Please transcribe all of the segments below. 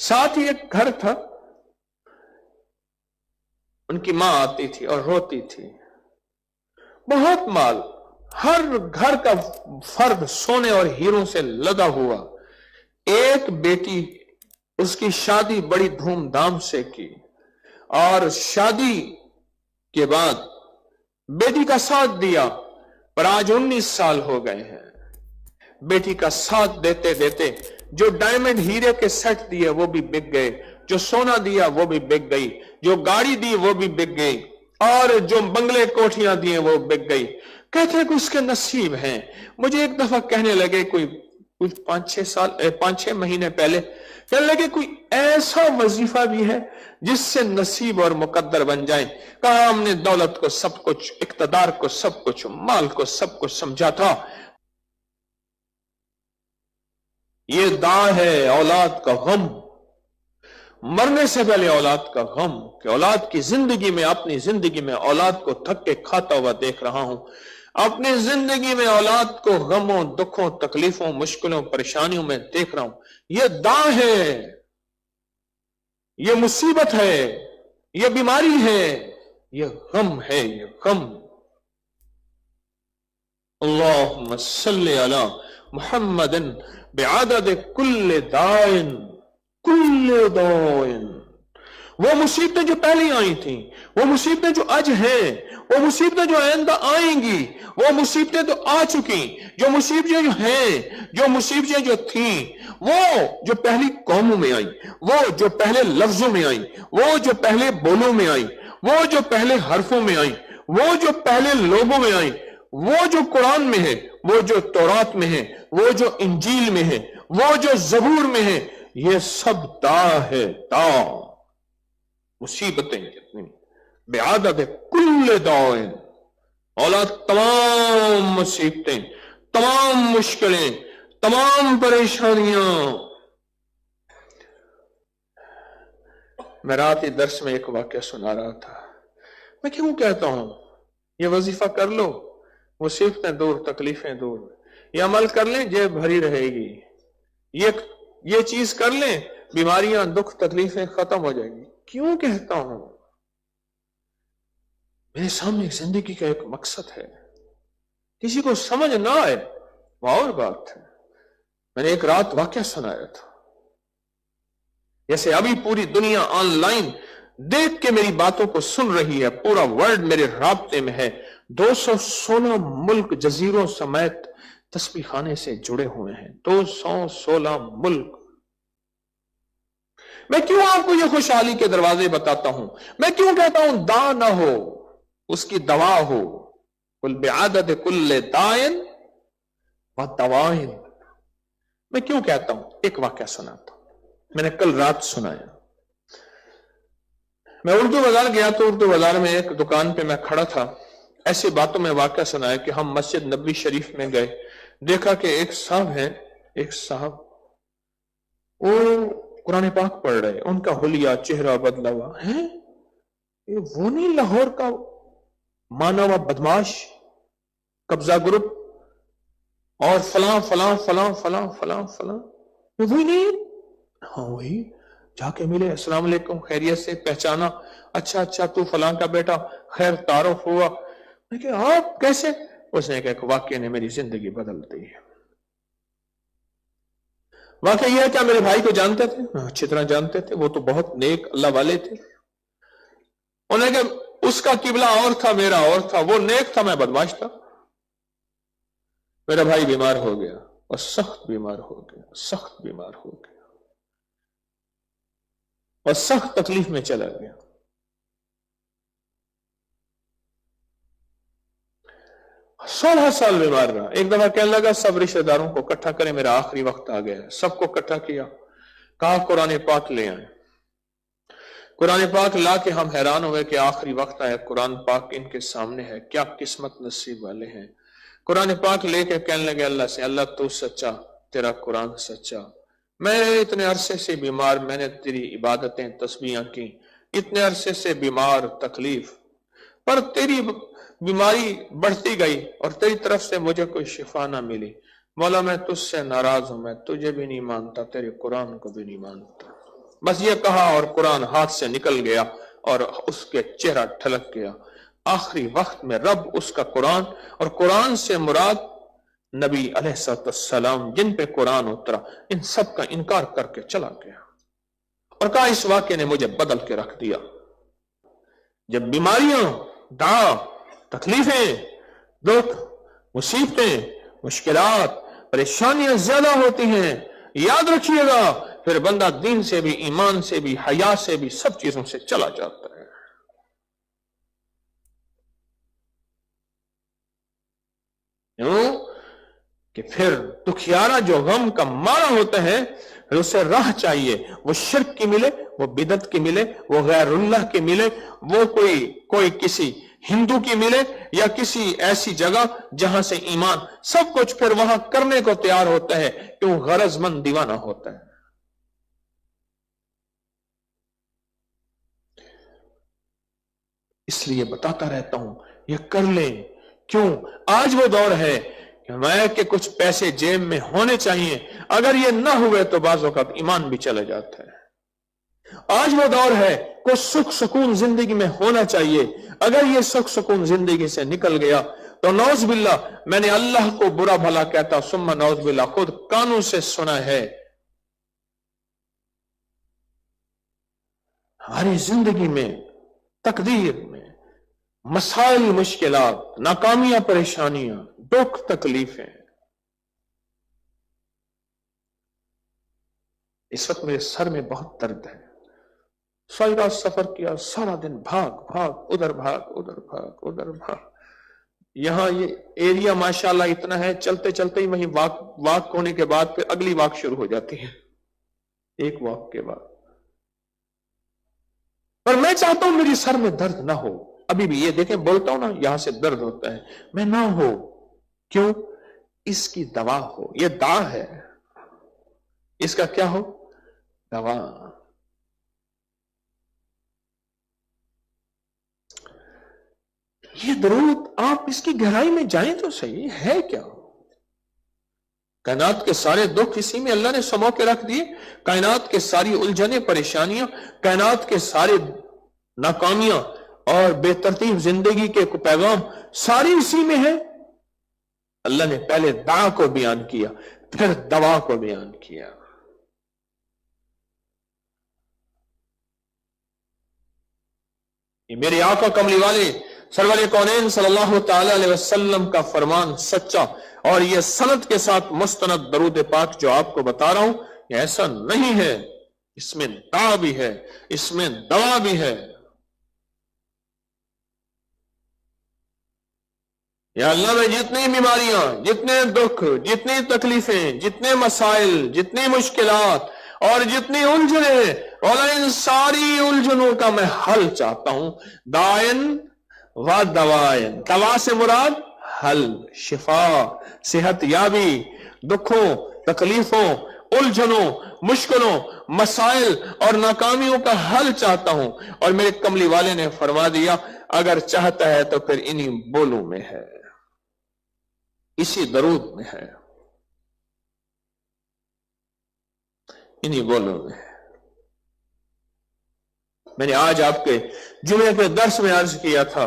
ساتھ ہی ایک گھر تھا، ان کی ماں آتی تھی اور روتی تھی، بہت مال، ہر گھر کا فرد سونے اور ہیروں سے لدا ہوا، ایک بیٹی، اس کی شادی بڑی دھوم دھام سے کی، اور شادی کے بعد بیٹی کا ساتھ دیا، پر آج 19 سال ہو گئے ہیں، بیٹی کا ساتھ دیتے دیتے جو ڈائمنڈ ہیرے کے سیٹ دیے وہ بھی بک گئے، جو سونا دیا وہ بھی بک گئی، جو گاڑی دی وہ بھی بک گئی، اور جو بنگلے کوٹھیاں دیے وہ بک گئی۔ کہتے ہیں کہ اس کے نصیب ہیں۔ مجھے ایک دفعہ کہنے لگے کوئی 5-6 مہینے پہلے، کہنے لگے کوئی ایسا وظیفہ بھی ہے جس سے نصیب اور مقدر بن جائیں۔ کہا ہم نے دولت کو سب کچھ، اقتدار کو سب کچھ، مال کو سب کچھ سمجھا تھا، یہ داں ہے اولاد کا غم، مرنے سے پہلے اولاد کا غم، کہ اولاد کی زندگی میں، اپنی زندگی میں اولاد کو تھکے کھاتا ہوا دیکھ رہا ہوں، اپنی زندگی میں اولاد کو غموں، دکھوں، تکلیفوں، مشکلوں، پریشانیوں میں دیکھ رہا ہوں۔ یہ داں ہے، یہ مصیبت ہے، یہ بیماری ہے، یہ غم ہے، یہ غم۔ اللہم صلی علی محمد بعدد کل دائن، کل دائن۔ وہ مصیبتیں جو پہلے آئی تھیں، وہ مصیبتیں جو آج ہیں، وہ مصیبتیں جو آئندہ آئیں گی، وہ مصیبتیں تو آ چکی، جو مصیبتیں جو ہیں، جو مصیبتیں جو تھیں، وہ جو پہلی قوموں میں آئیں، وہ جو پہلے لفظوں میں آئیں، وہ جو پہلے بولوں میں آئیں، وہ جو پہلے حرفوں میں آئیں، وہ جو پہلے لوگوں میں آئیں، وہ جو قرآن میں ہے، وہ جو تورات میں ہے، وہ جو انجیل میں ہے، وہ جو زبور میں ہے، یہ سب دا ہے، دا، مصیبتیں جتنی، بعدد کل دائن، اولاد تمام مصیبتیں، تمام مشکلیں، تمام پریشانیاں۔ میں رات ہی درس میں ایک واقعہ سنا رہا تھا، میں کیوں کہتا ہوں یہ وظیفہ کر لو، مصیبتیں دور، تکلیفیں دور، یہ عمل کر لیں جیب بھری رہے گی، یہ چیز کر لیں بیماریاں، دکھ، تکلیفیں ختم ہو جائیں گی۔ کیوں کہتا ہوں؟ میرے سامنے زندگی کا ایک مقصد ہے، کسی کو سمجھ نہ آئے وہ اور بات ہے۔ میں نے ایک رات واقعہ سنایا تھا، جیسے ابھی پوری دنیا آن لائن دیکھ کے میری باتوں کو سن رہی ہے، پورا ورلڈ میرے رابطے میں ہے، 216 ملک جزیروں سمیت تسبیح خانے سے جڑے ہوئے ہیں، 216 ملک۔ میں کیوں آپ کو یہ خوشحالی کے دروازے بتاتا ہوں؟ میں کیوں کہتا ہوں دا نہ ہو، اس کی دوا ہو؟ قل بعدد کل دائن و دوائن۔ میں کیوں کہتا ہوں؟ ایک واقعہ سناتا ہوں، میں نے کل رات سنایا۔ میں اردو بازار گیا تو اردو بازار میں ایک دکان پہ میں کھڑا تھا، ایسی باتوں میں واقعہ سنایا کہ ہم مسجد نبوی شریف میں گئے، دیکھا کہ ایک صاحب ہے، ایک صاحب وہ قرآن پاک پڑھ رہے، ان کا حلیہ، چہرہ بدلا ہوا ہے، یہ وہ نہیں لاہور کا مانا ہوا بدماش، قبضہ گروپ، اور فلاں فلاں فلاں فلاں فلاں فلاں، یہ وہی نہیں؟ ہاں وہی۔ جا کے ملے، السلام علیکم، خیریت سے؟ پہچانا، اچھا تو فلاں کا بیٹا، خیر تعارف ہوا۔ میں کہا آپ کیسے؟ اس نے کہا کہ واقعہ نے میری زندگی بدل دی ہے۔ واقعہ یہ ہے کہ میرے بھائی کو جانتے تھے، اچھی طرح جانتے تھے، وہ تو بہت نیک اللہ والے تھے۔ انہیں کہ اس کا قبلہ اور تھا، میرا اور تھا، وہ نیک تھا، میں بدماش تھا۔ میرا بھائی بیمار ہو گیا، اور سخت بیمار ہو گیا، سخت بیمار ہو گیا، اور سخت تکلیف میں چلا گیا۔ 16 سال بیمار رہا۔ ایک دفعہ کہنے لگا سب رشتہ داروں کو اکٹھا کریں، میرا آخری وقت آ گیا ہے۔ سب کو اکٹھا کیا، کہا قرآن پاک لے آئیں۔ قرآن پاک لا کے ہم حیران ہوئے کہ آخری وقت آیا، قرآن پاک ان کے سامنے ہے، کیا قسمت نصیب والے ہیں۔ قرآن پاک لے کے کہنے لگے اللہ سے، اللہ تو سچا، تیرا قرآن سچا، میں اتنے عرصے سے بیمار، میں نے تیری عبادتیں، تسبیحاں کی، اتنے عرصے سے بیمار، تکلیف، پر تیری بیماری بڑھتی گئی اور تیری طرف سے مجھے کوئی شفا نہ ملی۔ مولا میں تجھ سے ناراض ہوں، میں تجھے بھی نہیں مانتا، تیرے قرآن کو بھی نہیں مانتا۔ بس یہ کہا اور قرآن ہاتھ سے نکل گیا اور اس کے چہرہ ٹھلک گیا. آخری وقت میں رب اس کا قرآن، اور قرآن سے مراد نبی علیہ السلام جن پہ قرآن اترا، ان سب کا انکار کر کے چلا گیا اور کہا اس واقعے نے مجھے بدل کے رکھ دیا. جب بیماریاں، داغ، تکلیفیں، دکھ، مصیبتیں، مشکلات، پریشانیاں زیادہ ہوتی ہیں، یاد رکھیے گا پھر بندہ دین سے بھی، ایمان سے بھی، حیا سے بھی، سب چیزوں سے چلا جاتا ہے. کیوں کہ پھر دکھیارا جو غم کا مارا ہوتا ہے، پھر اسے راہ چاہیے. وہ شرک کی ملے، وہ بدعت کی ملے، وہ غیر اللہ کی ملے، وہ کوئی کسی ہندو کی ملے، یا کسی ایسی جگہ جہاں سے ایمان، سب کچھ پھر وہاں کرنے کو تیار ہوتا ہے کہ وہ غرض مند دیوانہ ہوتا ہے. اس لیے بتاتا رہتا ہوں یہ کر لیں. کیوں؟ آج وہ دور ہے کہ کچھ پیسے جیب میں ہونے چاہیے، اگر یہ نہ ہوئے تو بعض اوقات ایمان بھی چلا جاتا ہے. آج وہ دور ہے کچھ سکھ سکون زندگی میں ہونا چاہیے، اگر یہ سکھ سکون زندگی سے نکل گیا تو نعوذ باللہ، میں نے اللہ کو برا بھلا کہتا، ثم نعوذ باللہ خود کانوں سے سنا ہے، ہماری زندگی میں، تقدیر میں مسائل، مشکلات، ناکامیاں، پریشانیاں، دکھ، تکلیفیں. اس وقت میرے سر میں بہت درد ہے. ساری رات سفر کیا، سارا دن بھاگ بھاگ، ادھر بھاگ ادھر بھاگ ادھر بھاگ. یہاں یہ ایریا ماشاءاللہ اتنا ہے، چلتے چلتے ہی وہیں واک ہونے کے بعد پھر اگلی واک شروع ہو جاتی ہے، ایک واک کے بعد. پر میں چاہتا ہوں میری سر میں درد نہ ہو. ابھی بھی یہ دیکھیں بولتا ہوں نا، یہاں سے درد ہوتا ہے، میں نہ ہو. کیوں؟ اس کی دوا ہو. یہ دا ہے، اس کا کیا ہو؟ دوا. یہ درود آپ اس کی گہرائی میں جائیں تو صحیح ہے کیا؟ کائنات کے سارے دکھ اسی میں اللہ نے سمو کے رکھ دیے. کائنات کے ساری الجھنیں، پریشانیاں، کائنات کے سارے ناکامیاں اور بے ترتیب زندگی کے پیغام ساری اسی میں ہے. اللہ نے پہلے دعا کو بیان کیا، پھر دوا کو بیان کیا. یہ میرے آقا کملی والے سرور کونین صلی اللہ تعالی علیہ وسلم کا فرمان سچا، اور یہ سند کے ساتھ مستند درود پاک جو آپ کو بتا رہا ہوں، یہ ایسا نہیں ہے، اس میں دعا بھی ہے، اس میں دوا بھی ہے. یا اللہ میں جتنی بیماریاں، جتنے دکھ، جتنی تکلیفیں، جتنے مسائل، جتنی مشکلات اور جتنی الجھنیں، اور ان ساری الجھنوں کا میں حل چاہتا ہوں. دائن و دوائن، دوا سے مراد حل، شفا، صحت یابی، دکھوں، تکلیفوں، الجھنوں، مشکلوں، مسائل اور ناکامیوں کا حل چاہتا ہوں. اور میرے کملی والے نے فرما دیا اگر چاہتا ہے تو پھر انہی بولوں میں ہے، اسی درود میں ہے، انہی بولوں میں ہے. میں نے آج آپ کے جمعے کے درس میں عرض کیا تھا،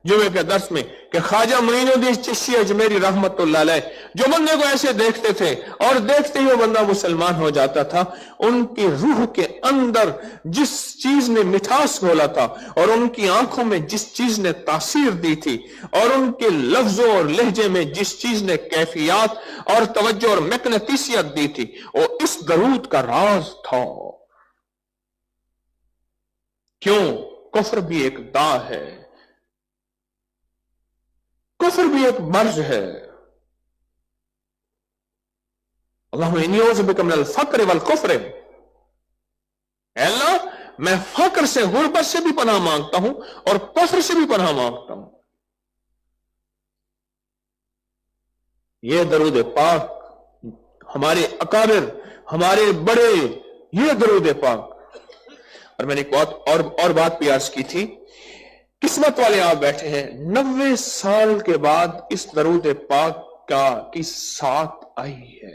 جمعے کے درس میں، کہ خواجہ معین الدین چشتی اجمیری رحمت اللہ علیہ جو بندے کو ایسے دیکھتے تھے اور دیکھتے ہی وہ بندہ مسلمان ہو جاتا تھا، ان کی روح کے اندر جس چیز نے مٹھاس گھولا تھا اور ان کی آنکھوں میں جس چیز نے تاثیر دی تھی اور ان کے لفظوں اور لہجے میں جس چیز نے کیفیات اور توجہ اور مقناطیسیت دی تھی، وہ اس درود کا راز تھا. کیوں؟ کفر بھی ایک دا ہے، کفر بھی ایک مرض ہے. اللہم انی اعوذ بک من الفقر والکفر، اے اللہ میں فقر سے، غربت سے بھی پناہ مانگتا ہوں اور کفر سے بھی پناہ مانگتا ہوں. یہ درود پاک ہمارے اکابر، ہمارے بڑے، یہ درود پاک. اور میں نے ایک اور بات بھی عرض کی تھی، قسمت والے آپ بیٹھے ہیں 90 سال کے بعد اس درود پاک کی ساتھ آئی ہے.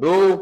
2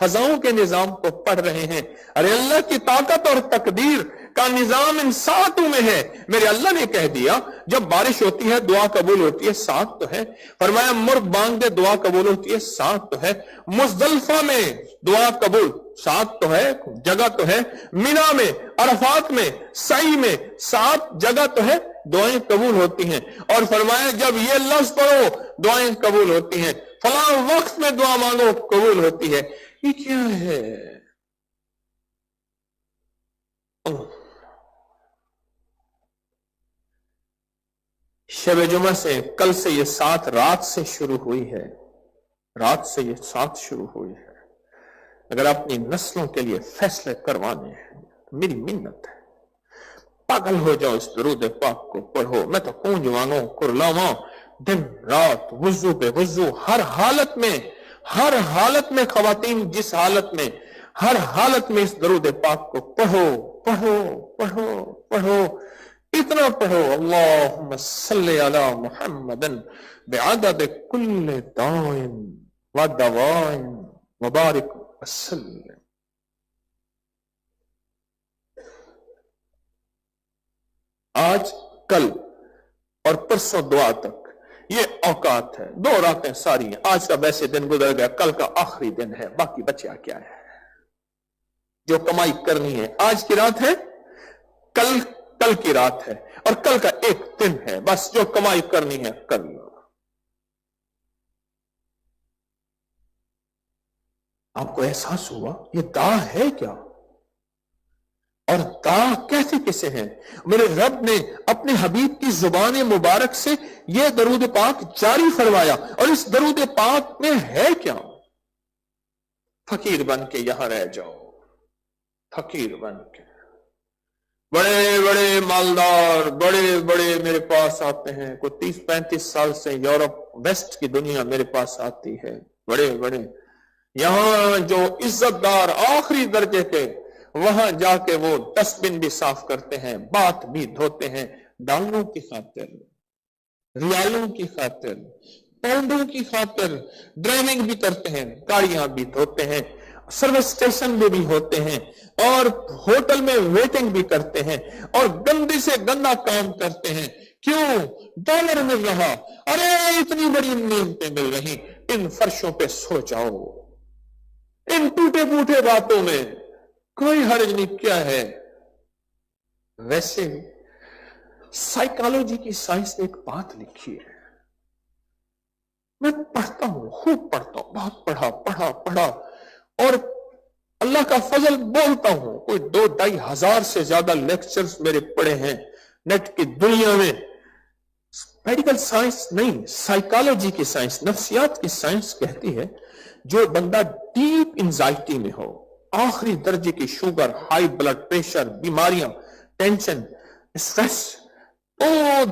فضاؤں کے نظام کو پڑھ رہے ہیں. ارے اللہ کی طاقت اور تقدیر کا نظام ان ساتوں میں ہے. میرے اللہ نے کہہ دیا جب بارش ہوتی ہے دعا قبول ہوتی ہے، ساتھ تو ہے. فرمایا مرغ بانگ دے دعا قبول ہوتی ہے، ساتھ تو ہے. مزدلفہ میں دعا قبول، ساتھ تو ہے، جگہ تو ہے. مینا میں، عرفات میں، سعی میں، ساتھ جگہ تو ہے، دعائیں قبول ہوتی ہیں. اور فرمایا جب یہ لفظ پڑھو دعائیں قبول ہوتی ہیں، فلاں وقت میں دعا مانگو قبول ہوتی ہے. یہ کیا ہے؟ شب جمعہ سے، کل سے یہ ساتھ رات سے شروع ہوئی ہے. رات سے یہ ساتھ شروع ہوئی ہے. اگر اپنی نسلوں کے لیے فیصلے کروانے ہیں میری منت ہے، پاگل ہو جاؤ، اس درود پاک کو پڑھو. میں تو کونج مانگوں کرلاواں دن رات وضو بے وضو، ہر حالت میں، ہر حالت میں. خواتین جس حالت میں، ہر حالت میں اس درود پاک کو پڑھو پڑھو پڑھو پڑھو. اتنا پڑھو اللہم صلی علی محمد بعدد کل دائن و دوائن وبارک وسلم. آج، کل اور پرسوں دعا تک یہ اوقات ہے. 2 راتیں ساری ہیں. آج کا ویسے دن گزر گیا، کل کا آخری دن ہے، باقی بچیا کیا ہے؟ جو کمائی کرنی ہے آج کی رات ہے، کل کی رات ہے، اور کل کا ایک دن ہے. بس جو کمائی کرنی ہے کر لو. آپ کو احساس ہوا یہ دا ہے کیا؟ اور دا کہتے کسے ہیں؟ میرے رب نے اپنے حبیب کی زبان مبارک سے یہ درود پاک جاری فرمایا. اور اس درود پاک میں ہے کیا؟ فقیر بن کے یہاں رہ جاؤ، فقیر بن کے. بڑے بڑے مالدار، بڑے بڑے میرے پاس آتے ہیں. کوئی 30-35 سال سے یورپ ویسٹ کی دنیا میرے پاس آتی ہے. بڑے بڑے یہاں جو عزت دار آخری درجے کے، وہاں جا کے وہ ڈسٹ بن بھی صاف کرتے ہیں، بات بھی دھوتے ہیں. ڈالروں کی خاطر، ریالوں کی خاطر، پاؤنڈوں کی خاطر ڈرائیونگ بھی کرتے ہیں، گاڑیاں بھی دھوتے ہیں، سروس اسٹیشن میں بھی ہوتے ہیں، اور ہوٹل میں ویٹنگ بھی کرتے ہیں، اور گندی سے گندا کام کرتے ہیں. کیوں؟ ڈالر مل رہا. ارے اتنی بڑی نعمتیں مل رہی، ان فرشوں پہ سو جاؤ. ان ٹوٹے پوٹے باتوں میں کوئی حرج نہیں. کیا ہے؟ ویسے سائیکالوجی کی سائنس نے ایک بات لکھی ہے. میں پڑھتا ہوں، خوب پڑھتا ہوں، بہت پڑھا اور اللہ کا فضل بولتا ہوں. کوئی 2-2.5 ہزار سے زیادہ لیکچرز میرے پڑھے ہیں نیٹ کی دنیا میں. میڈیکل سائنس نہیں، سائیکالوجی کی سائنس، نفسیات کی سائنس کہتی ہے جو بندہ ڈیپ انزائٹی میں ہو، آخری درجے کی شوگر، ہائی بلڈ پریشر، بیماریاں، ٹینشن، اسٹریس، او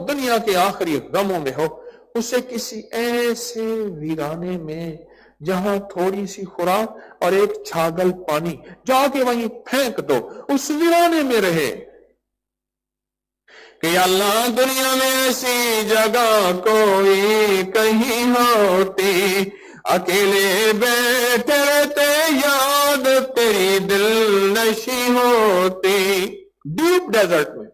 دنیا کے آخری غموں میں ہو، اسے کسی ایسے ویرانے میں جہاں تھوڑی سی خوراک اور ایک چھاگل پانی، جا کے وہیں پھینک دو، اس ویرانے میں رہے. کہ اللہ دنیا میں ایسی جگہ کوئی کہیں ہوتی، اکیلے بیٹھے رہتے یاد تیری دل نشی ہوتی. ڈیپ ڈیزرٹ میں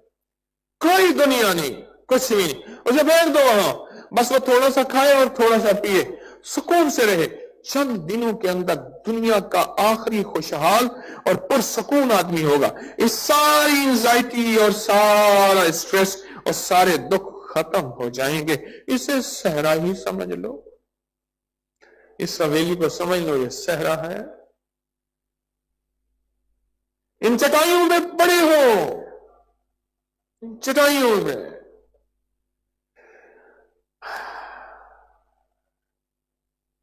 کوئی دنیا نہیں، کچھ بھی نہیں، اسے پھینک دو وہاں. بس وہ تھوڑا سا کھائے اور تھوڑا سا پیے، سکون سے رہے. چند دنوں کے اندر دنیا کا آخری خوشحال اور پرسکون آدمی ہوگا. اس ساری انزائٹی اور سارا اسٹریس اور سارے دکھ ختم ہو جائیں گے. اسے صحرا ہی سمجھ لو، اس حویلی کو سمجھ لو یہ صحرا ہے. ان چٹائیوں میں پڑے ہو، ان چٹائیوں میں.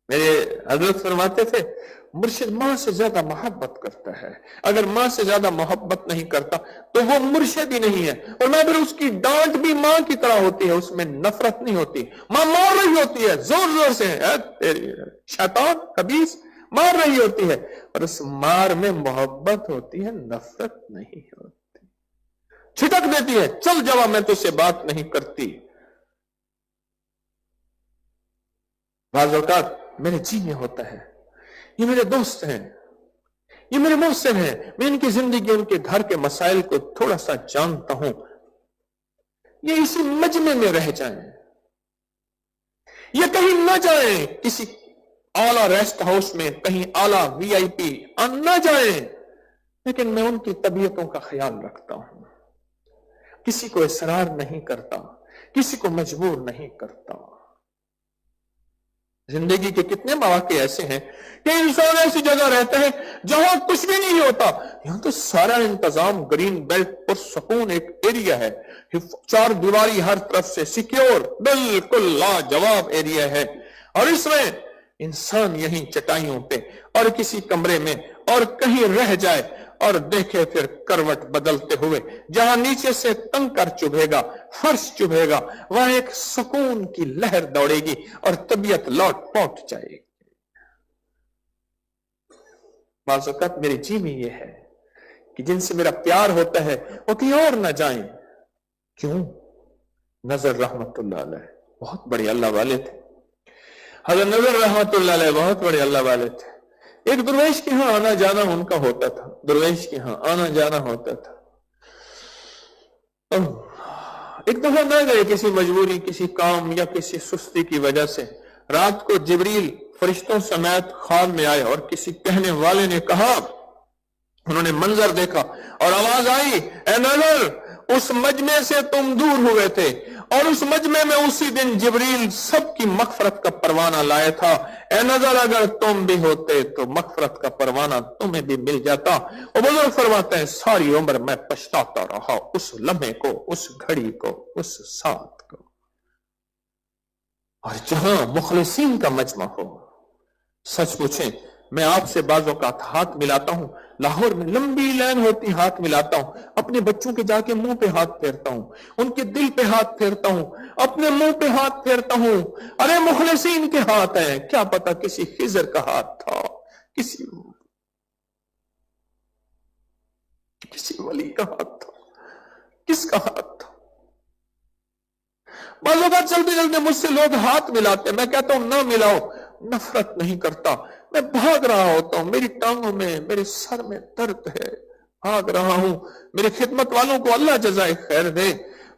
میرے حضرت فرماتے تھے مرشد ماں سے زیادہ محبت کرتا ہے، اگر ماں سے زیادہ محبت نہیں کرتا تو وہ مرشد ہی نہیں ہے. اور میں پھر اس کی ڈانٹ بھی ماں کی طرح ہوتی ہے، اس میں نفرت نہیں ہوتی. ماں مار رہی ہوتی ہے زور زور سے، تیری شیطان خبیث مار رہی ہوتی ہے، اور اس مار میں محبت ہوتی ہے، نفرت نہیں ہوتی. چھٹک دیتی ہے، چل جا میں تجھ سے بات نہیں کرتی. بعض اوقات میرے جی میں ہوتا ہے یہ میرے دوست ہیں، یہ میرے محسن ہیں، میں ان کی زندگی ان کے گھر کے مسائل کو تھوڑا سا جانتا ہوں، یہ اسی مجمع میں رہ جائیں، یہ کہیں نہ جائیں، کسی اعلیٰ ریسٹ ہاؤس میں کہیں اعلیٰ VIP نہ جائیں، لیکن میں ان کی طبیعتوں کا خیال رکھتا ہوں، کسی کو اصرار نہیں کرتا، کسی کو مجبور نہیں کرتا۔ زندگی کے کتنے مواقع ایسے ہیں کہ انسان ایسی جگہ رہتا ہے جہاں کچھ بھی نہیں ہوتا، یہاں تو سارا انتظام گرین بیلٹ پر سکون ایک ایریا ہے، 4 دیواری ہر طرف سے سیکیور، بالکل لاجواب ایریا ہے، اور اس میں انسان یہیں چٹائیوں پہ اور کسی کمرے میں اور کہیں رہ جائے اور دیکھے پھر کروٹ بدلتے ہوئے، جہاں نیچے سے کنکر چبھے گا، فرش چبھے گا، وہاں ایک سکون کی لہر دوڑے گی اور طبیعت لوٹ پوٹ جائے گی۔ بعض اوقات میری جی میں یہ ہے کہ جن سے میرا پیار ہوتا ہے وہ کہیں اور نہ جائیں۔ کیوں؟ نظر رحمت اللہ علیہ بہت بڑے اللہ والے تھے، حضرت نظر رحمت اللہ علیہ بہت بڑے اللہ والے تھے۔ ایک درویش کے ہاں آنا جانا ان کا ہوتا تھا، درویش کے ہاں آنا جانا ہوتا تھا۔ ایک دفعہ نہ گئے کسی مجبوری، کسی کام یا کسی سستی کی وجہ سے، رات کو جبریل فرشتوں سمیت خواب میں آئے اور کسی کہنے والے نے کہا، انہوں نے منظر دیکھا اور آواز آئی، اے نظر اس مجمع سے تم دور ہوئے تھے، اور اس مجمع میں اسی دن جبریل سب کی مغفرت کا پروانہ لائے تھا، اے نظر اگر تم بھی ہوتے تو مغفرت کا پروانہ تمہیں بھی مل جاتا۔ اور بزرگ فرماتے ہیں ساری عمر میں پچھتاتا رہا اس لمحے کو، اس گھڑی کو، اس ساتھ کو۔ اور جہاں مخلصین کا مجمع ہو، سچ پوچھیں میں آپ سے بعض اوقات ہاتھ ملاتا ہوں، لاہور میں لمبی لائن ہوتی، ہاتھ ملاتا ہوں، اپنے بچوں کے جا کے منہ پہ ہاتھ پھیرتا ہوں، ان کے دل پہ ہاتھ پھیرتا ہوں، اپنے منہ پہ ہاتھ پھیرتا ہوں۔ ارے مخلصین کے ہاتھ ہیں، کیا پتا کسی خضر کا ہاتھ تھا، کسی ولی کا ہاتھ تھا، کس کا ہاتھ تھا۔ بعض اوقات چلتے چلتے مجھ سے لوگ ہاتھ ملاتے ہیں، میں کہتا ہوں نہ ملاؤ، نفرت نہیں کرتا، میں بھاگ رہا ہوتا ہوں، میری ٹانگوں میں، میرے سر میں درد ہے، بھاگ رہا ہوں، میری خدمت والوں کو اللہ جزائے خیر دے،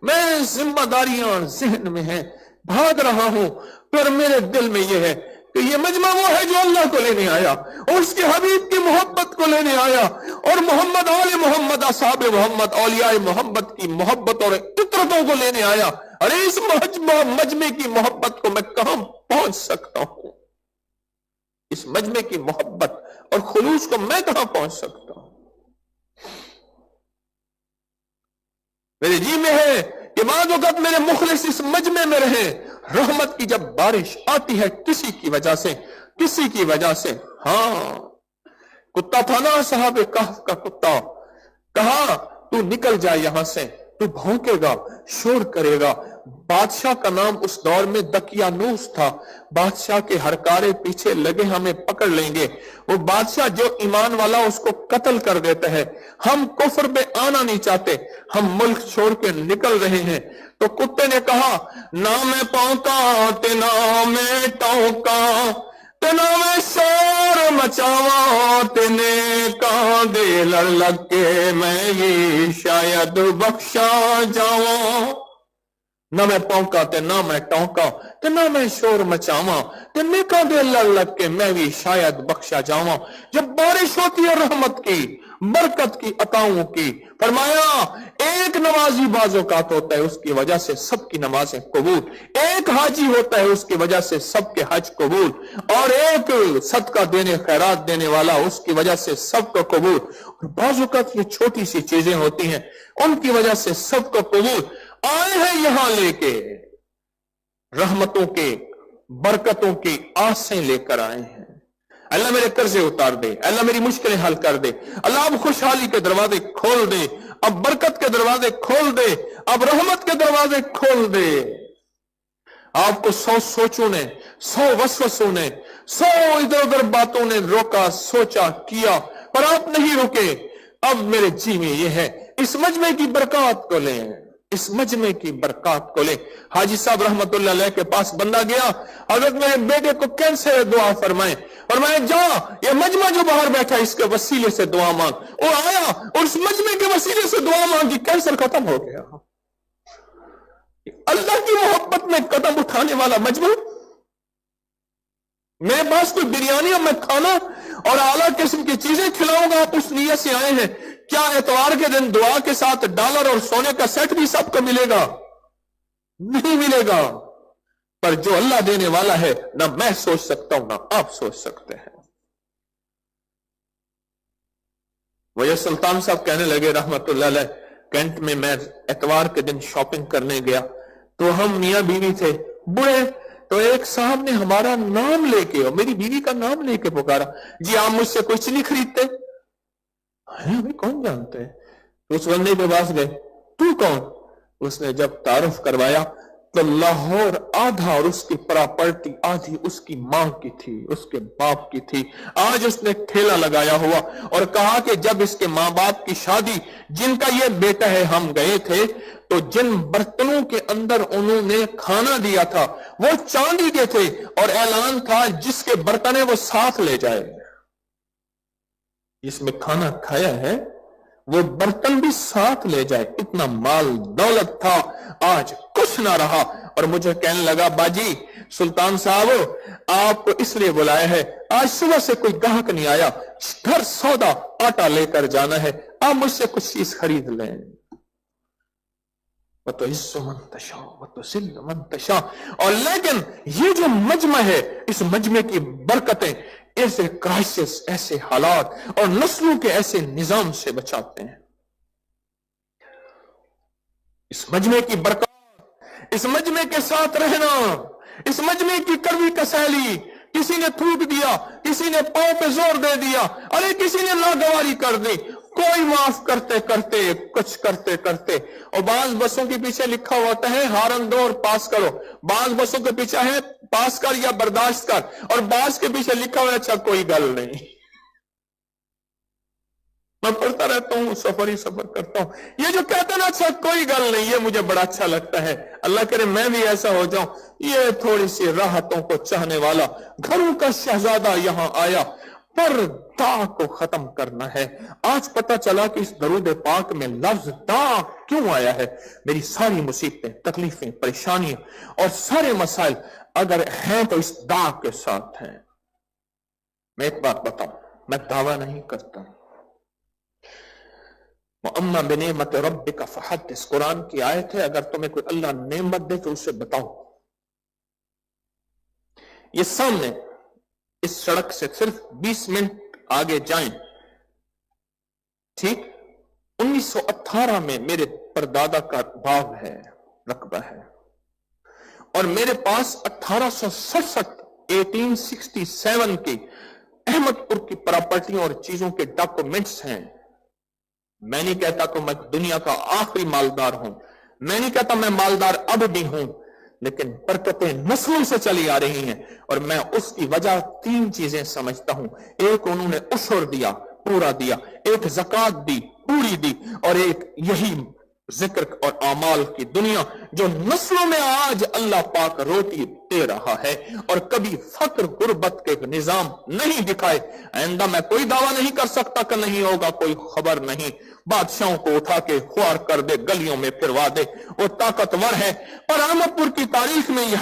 میں ذمہ داریاں ذہن میں ہیں، بھاگ رہا ہوں، پر میرے دل میں یہ ہے کہ یہ مجمع وہ ہے جو اللہ کو لینے آیا اور اس کے حبیب کی محبت کو لینے آیا، اور محمد آل محمد، اصحاب محمد، اولیاء محمد کی محبت اور فطرتوں کو لینے آیا۔ ارے اس مجمع کی محبت کو میں کہاں پہنچ سکتا ہوں؟ اس مجمع کی محبت اور خلوص کو میں کہاں پہنچ سکتا ہوں؟ میرے جی میں ہے کہ بعض اوقات میرے مخلص اس مجمع میں رہے، رحمت کی جب بارش آتی ہے کسی کی وجہ سے، ہاں کتا تھا نا صاحب کہف کا کتا، کہا تو نکل جائے یہاں سے، تو بھونکے گا، شور کرے گا۔ بادشاہ کا نام اس دور میں دقیانوس تھا، بادشاہ کے ہرکارے پیچھے لگے ہمیں پکڑ لیں گے، وہ بادشاہ جو ایمان والا اس کو قتل کر دیتا ہے، ہم کفر میں آنا نہیں چاہتے، ہم ملک چھوڑ کے نکل رہے ہیں۔ تو کتے نے کہا نہ میں پونکا تے نہ میں ٹونکا تے نہ میں شور مچاواں تے نیکاں دے لڑ لگ کے میں یہ شاید بخشا جاواں، نہ میں پونکا تے نہ میں ٹونکا تے نہ میں شور مچاواں تے نیکاں دے لڑ لگ کے میں بھی شاید بخشا جاواں۔ جب بارش ہوتی ہے رحمت کی، برکت کی، عطاؤں کی، فرمایا ایک نمازی بعض اوقات ہوتا ہے اس کی وجہ سے سب کی نمازیں قبول، ایک حاجی ہوتا ہے اس کی وجہ سے سب کے حج قبول، اور ایک صدقہ دینے خیرات دینے والا اس کی وجہ سے سب کو قبول، اور بعض اوقات یہ چھوٹی سی چیزیں ہوتی ہیں ان کی وجہ سے سب کو قبول۔ آئے ہیں یہاں لے کے رحمتوں کے، برکتوں کی آسیں لے کر آئے ہیں، اللہ میرے قرضے اتار دے، اللہ میری مشکلیں حل کر دے، اللہ اب خوشحالی کے دروازے کھول دے، اب برکت کے دروازے کھول دے، اب رحمت کے دروازے کھول دے۔ آپ کو 100 سوچوں نے، 100 وسوسوں نے، 100 ادھر ادھر باتوں نے روکا، سوچا، کیا، پر آپ نہیں رکے۔ اب میرے جی میں یہ ہے اس مجمع کی برکات کو لیں، اس مجمع کی برکات کو لیں۔ حاجی صاحب رحمت اللہ علیہ کے پاس بندہ گیا، حضرت میرے بیٹے کو کینسر ہے، دعا فرمائیں۔ اور میں جا یہ مجمع جو باہر بیٹھا اس کے وسیلے سے دعا مانگ. وہ آیا اور اس مجمع کے وسیلے سے دعا مانگی, کینسر ختم ہو گیا. اللہ کی محبت میں قدم اٹھانے والا مجمع. میرے پاس کوئی بریانی اور میں کھانا اور اعلیٰ قسم کی چیزیں کھلاؤں گا, آپ اس نیت سے آئے ہیں, کیا اتوار کے دن دعا کے ساتھ ڈالر اور سونے کا سیٹ بھی سب کو ملے گا؟ نہیں ملے گا. پر جو اللہ دینے والا ہے نہ میں سوچ سکتا ہوں نہ آپ سوچ سکتے ہیں. وہ یہ سلطان صاحب کہنے لگے رحمت اللہ علیہ, کینٹ میں میں اتوار کے دن شاپنگ کرنے گیا تو ہم میاں بیوی تھے بڑے, تو ایک صاحب نے ہمارا نام لے کے اور میری بیوی کا نام لے کے پکارا, جی آپ مجھ سے کچھ نہیں خریدتے؟ ہمیں کون جانتے ہیں. تو اس بندے کے پاس گئے, تو کون؟ اس نے جب تعارف کروایا تو لاہور آدھا اور اس کی پراپرٹی آدھی اس کی ماں کی تھی, اس کے باپ کی تھی. آج اس نے ٹھیلا لگایا ہوا اور کہا کہ جب اس کے ماں باپ کی شادی جن کا یہ بیٹا ہے ہم گئے تھے تو جن برتنوں کے اندر انہوں نے کھانا دیا تھا وہ چاندی کے تھے اور اعلان تھا جس کے برتن وہ ساتھ لے جائے. جس میں کھانا کھایا ہے وہ برتن بھی ساتھ لے جائے. اتنا مال دولت تھا, آج کچھ نہ رہا. اور مجھے کہنے لگا باجی سلطان صاحب آپ کو اس لیے بلایا ہے, آج صبح سے کوئی گاہک نہیں آیا, گھر سودا آٹا لے کر جانا ہے, آپ مجھ سے کچھ چیز خرید لیں. وَتُعِزُّ مَن تَشَاءُ وَتُذِلُّ مَن تَشَاءُ. اور لیکن یہ جو مجمع ہے اس مجمع کی برکتیں ایسے کرائسس, ایسے حالات اور نسلوں کے ایسے نظام سے بچاتے ہیں. اس مجمع کی برکات, اس مجمع کے ساتھ رہنا, اس مجمع کی کڑوی کسیلی, کسی نے تھوک دیا, کسی نے پاؤں پہ زور دے دیا, ارے کسی نے ناگواری کر دی, کوئی معاف کرتے کرتے کچھ کرتے کرتے. اور بعض بسوں کے پیچھے لکھا ہوتا ہے ہارن دو اور پاس کرو, بعض بسوں کے پیچھے ہے پاس کر یا برداشت کر, اور بعض کے پیچھے لکھا ہوا ہے اچھا کوئی گل نہیں. میں پڑھتا رہتا ہوں, سفر ہی سفر کرتا ہوں, یہ جو کہتے ہیں نا اچھا کوئی گل نہیں, یہ مجھے بڑا اچھا لگتا ہے. اللہ کرے میں بھی ایسا ہو جاؤں. یہ تھوڑی سی راحتوں کو چاہنے والا گھروں کا شہزادہ یہاں آیا, پر دا کو ختم کرنا ہے. آج پتہ چلا کہ اس درود پاک میں لفظ دا کیوں آیا ہے. میری ساری مصیبتیں, تکلیفیں, پریشانیاں اور سارے مسائل اگر ہیں تو اس دا کے ساتھ ہیں. میں ایک بات بتاؤں, میں دعویٰ نہیں کرتا. وَأَمَّا بِنِعْمَةِ رَبِّكَ فَحَدِّثْ, قرآن کی آیت ہے, اگر تمہیں کوئی اللہ نعمت دے تو اسے بتاؤ. یہ سامنے اس سڑک سے صرف 20 منٹ آگے جائیں, ٹھیک, 1918 میں میرے پردادا کا باغ ہے, رقبہ ہے, اور میرے پاس 1867 کی احمد پور کی پراپرٹیوں اور چیزوں کے ڈاکومنٹس ہیں. میں نہیں کہتا کہ میں دنیا کا آخری مالدار ہوں, میں نہیں کہتا میں مالدار اب بھی ہوں, لیکن برکتیں نسلوں سے چلی آ رہی ہیں. اور میں اس کی وجہ 3 چیزیں سمجھتا ہوں. ایک انہوں نے عشر دیا, پورا دیا, ایک زکوٰۃ دی, پوری دی, اور ایک یہی ذکر اور اعمال کی دنیا جو نسلوں میں آج اللہ پاک روٹی دے رہا ہے اور کبھی فقر غربت کے نظام نہیں دکھائے. آئندہ میں کوئی دعویٰ نہیں کر سکتا کہ نہیں ہوگا, کوئی خبر نہیں. بادشاہوں کو اٹھا کے خوار کر دے, گلیوں میں پھروا دے, وہ طاقتور ہے. پر احمد پور کی تاریخ میں یہ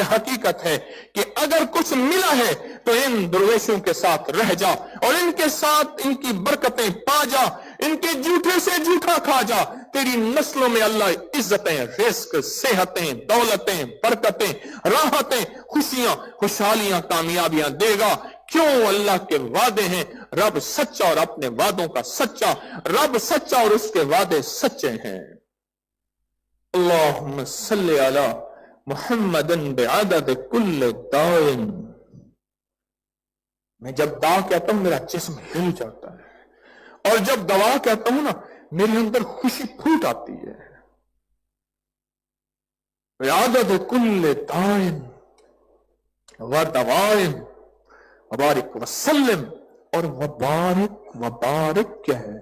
حقیقت ہے کہ اگر کچھ ملا ہے تو ان درویشوں کے ساتھ رہ جا اور ان کے ساتھ ان کی برکتیں پا جا, ان کے جھوٹے سے جھوٹا کھا جا. تیری نسلوں میں اللہ عزتیں, رزق, صحتیں, دولتیں, برکتیں, راحتیں, خوشیاں, خوشحالیاں, کامیابیاں دے گا. کیوں؟ اللہ کے وعدے ہیں. رب سچا اور اپنے وعدوں کا سچا, رب سچا اور اس کے وعدے سچے ہیں. اللہم صلی علی محمد بعدد کل دائن. میں جب دا کہتا ہوں میرا جسم ہل جاتا ہے, اور جب دوا کہتا ہوں نا میرے اندر خوشی پھوٹ آتی ہے. بعدد کل دائن و دوائن وبارک وسلم. اور وبارک کیا ہے؟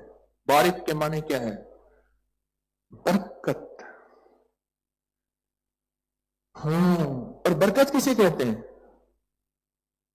بارک کے معنی کیا ہے؟ برکت. ہاں, اور برکت کسے کہتے ہیں؟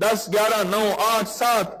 10, 11, 9, 8, 7।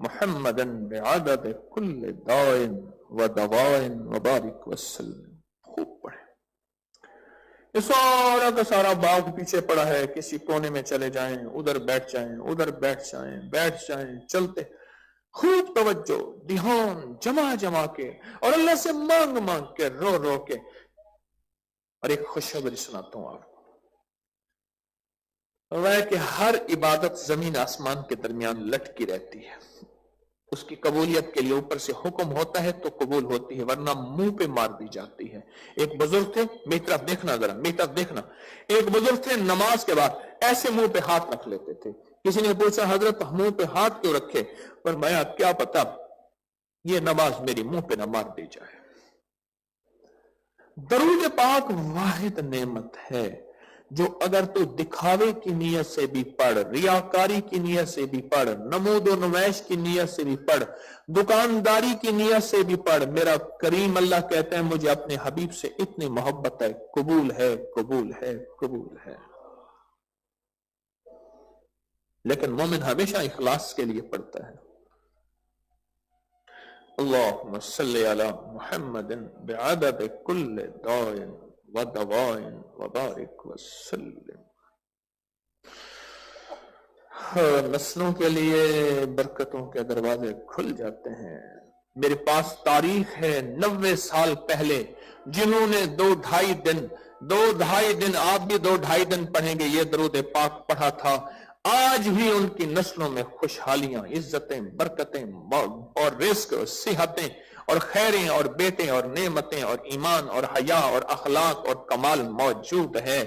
محمدا بعدد کل دائن و دوائن وبارک وسلم. خوب پڑھیں. یہ سارا کا سارا باغ پیچھے پڑا ہے، کسی کونے میں چلے جائیں، ادھر بیٹھ جائیں، ادھر بیٹھ جائیں، چلتے خوب توجہ دھیان جمع کے اور اللہ سے مانگ کے رو کے. اور ایک خوشخبری سناتا ہوں آپ کو، وہ کہ ہر عبادت زمین آسمان کے درمیان لٹکی رہتی ہے. اس کی قبولیت کے لیے اوپر سے حکم ہوتا ہے تو قبول ہوتی ہے، ورنہ منہ پہ مار دی جاتی ہے. ایک بزرگ تھے، میری طرف دیکھنا ذرا، میری طرف دیکھنا. ایک بزرگ تھے، نماز کے بعد ایسے منہ پہ ہاتھ رکھ لیتے تھے. کسی نے پوچھا حضرت منہ پہ ہاتھ کیوں رکھے؟ فرمایا کیا پتا یہ نماز میری منہ پہ نہ مار دی جائے. درود پاک واحد نعمت ہے جو اگر تو دکھاوے کی نیت سے بھی پڑھ، ریاکاری کی نیت سے بھی پڑھ، نمود و نمائش کی نیت سے بھی پڑھ، دکانداری کی نیت سے بھی پڑھ، میرا کریم اللہ کہتے ہیں مجھے اپنے حبیب سے اتنی محبت ہے، قبول ہے، قبول ہے، قبول ہے. لیکن مومن ہمیشہ اخلاص کے لیے پڑھتا ہے. اللہم صلی علی محمد بعدد کل دائن و دوائن وبارک وسلم. نسلوں کے لیے برکتوں کے دروازے کھل جاتے ہیں. میرے پاس تاریخ ہے 90 سال پہلے جنہوں نے 2-2.5 دن آپ بھی 2-2.5 دن پڑھیں گے یہ درود پاک پڑھا تھا. آج بھی ان کی نسلوں میں خوشحالیاں، عزتیں، برکتیں اور رزق اور صحتیں اور خیریں اور بیٹے اور نعمتیں اور ایمان اور حیا اور اخلاق اور کمال موجود ہے.